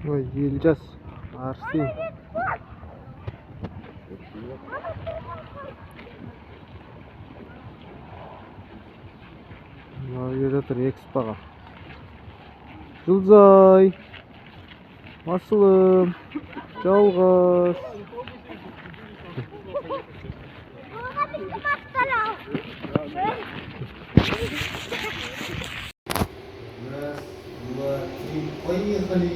Ой, Елжас, Арсен. Мына жатыр экспоға. Жұлдызай, Асылым, Жалғыз. Раз, два, три, поехали!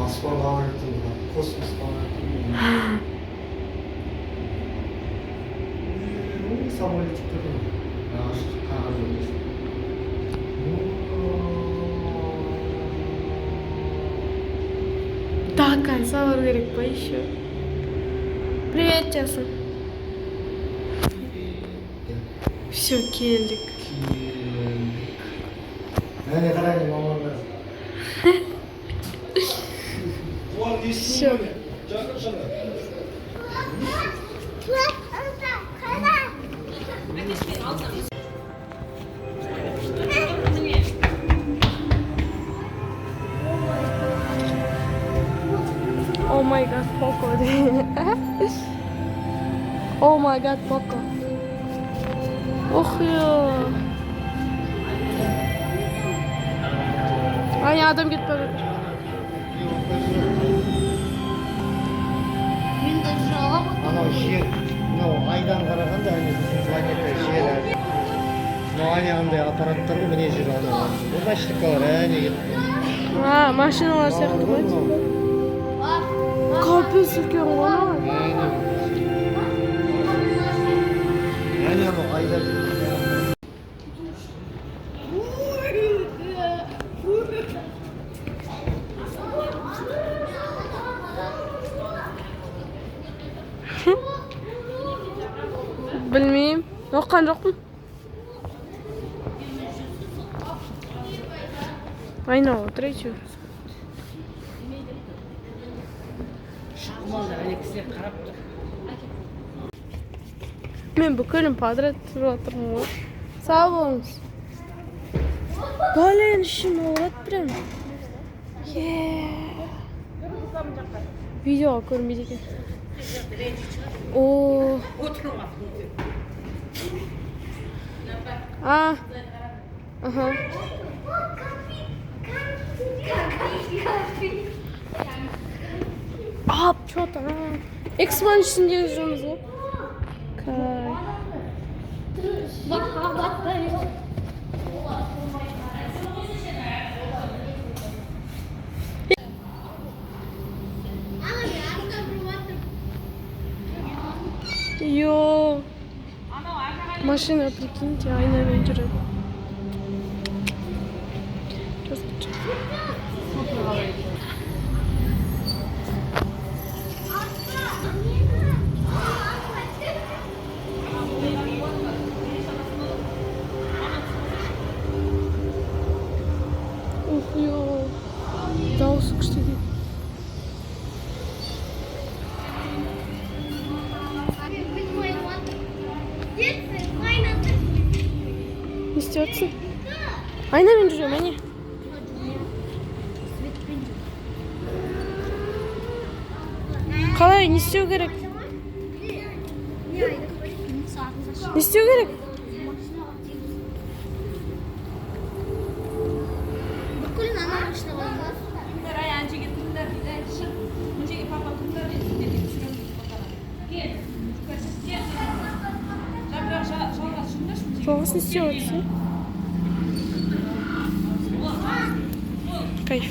Аспан ағартын, космос ағартын. Самолетик тұрды. Қағаз емес. Так, сауыр керек па еще? Привет, Жасын. Все, келдік. Әне қарайын, мамандар. Все. Oh my god, Poco. Oh my god, Poco. Ох я. Ай, адам кетіп бара жатыр. Анау жер, мынау айдан қарағанда біздің планета жер. Мынау анағындай аппараттар ғой, міне жер анау. Урмаштыққалар әне кетті. Машиналар сияқты ғой. Капец үлкен ғой. Әне анау айдан. Білмеймін. Оққан жоқпын. Айна отыр әйтеуір. Мен бүкілін подряд тұрып отырмын ғой. Сау болыңыз. Блин, ішім ауырады прям. Видеоға көрінбейді екен. О. Ага. Ап, что-то. Экспоның ішіндегі жүрміз ғой. Йо. Машина, прикиньте, айнамен жүреді. Ух, йо. Дауысы күшті екен. Не істеп жатсың? Айнамен жүремін, әне. Қалай, не істеу керек? Не істеу керек? Жалғыз не істеу жатсың? Кайф.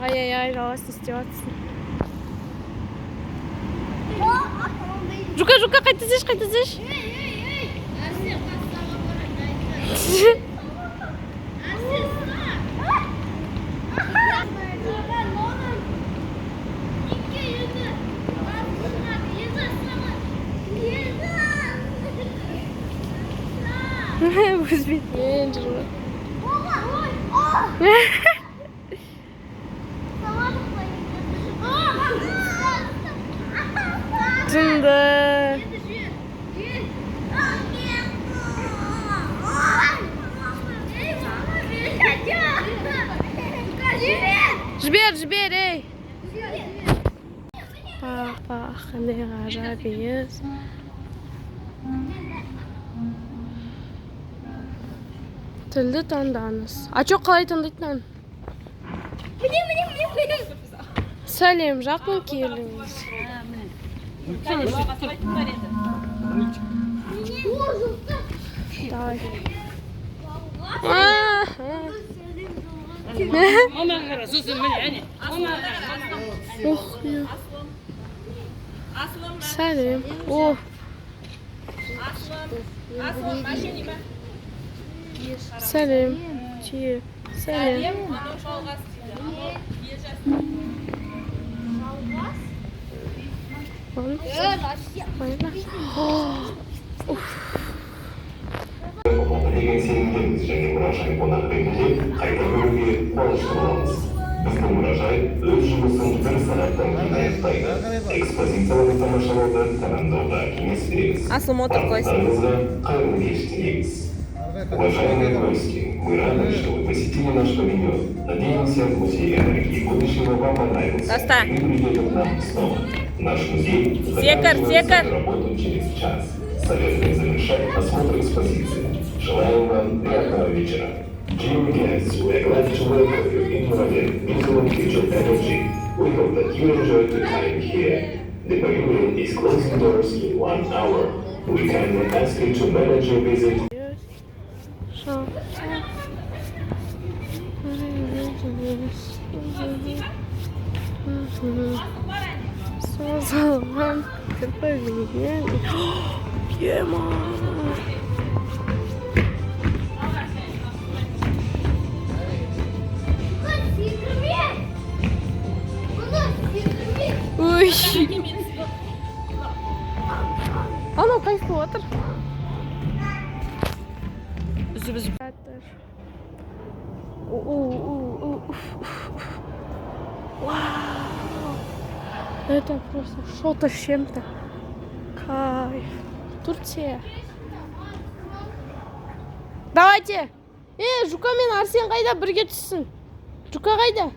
Ай-яй-яй, жалғыз не істеп жатсың? Жука, қайта іздеш. Өз бетімен жүріп. Жынды. Жібер, ей. Бақ, қандай ғажап ес. Тілді таңдаңыз. Ачо қалай таңдайтын? Сәлем, жақын келіңіз. Давай. Сәлем. Сәлем. Түйе. Сәлем. деген сенімдеміз және мұражай қонақ ретінде қайта көруге қуаныштымыз. Біздің мұражай өз жұмысын бір сағаттан кейін аяқтайды. Экспозицияларды тамашалауды тәмамдауда кеңес береміз. Барлықтарыңызға қайырлы кеш тілейміз. Уважаемые гости, мы рады, что вы посетили наш павильон. Надеемся, музей энергии будущего вам понравился. И вы придете к нам снова. Наш музей заканчивается работу через час. Советуем завершать осмотр экспозиции. Желаем вам приятного вечера. Dear guests, we are glad to welcome you into Pavilion Museum Future Energy. We hope that you enjoyed the time here. The pavilion is closing doors in 1 hour. We kindly ask you to manage your visit. Ой. Анау қайсы отыр? Үзіп. Вау. Это просто что-то с чем-то. Кайф. Турция. Давайте. Жука мен Арсен қайда? Бірге түссін. Жука қайда?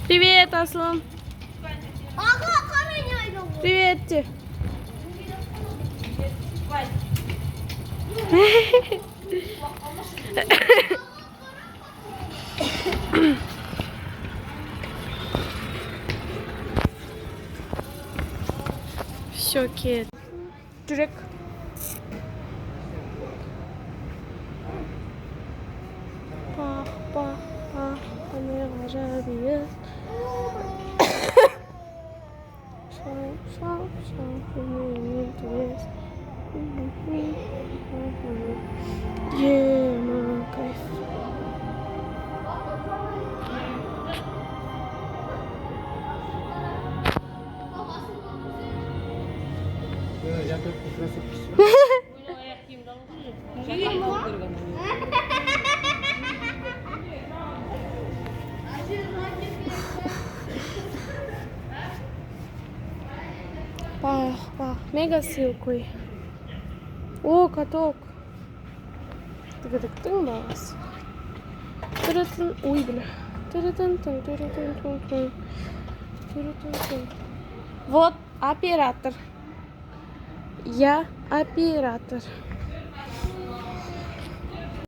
Привет, Аслан. Привет тебе. Все, кет. Жүрек. Пах, қандай ғажап ес. Шау, көңіліңнен түзес. Кайф. Я только красотки. Пах, мега силкой. О, каток. Тыгыдыктың баласы. Тырытын, ой, бля. Тырытын. Вот Оператор. Я оператор.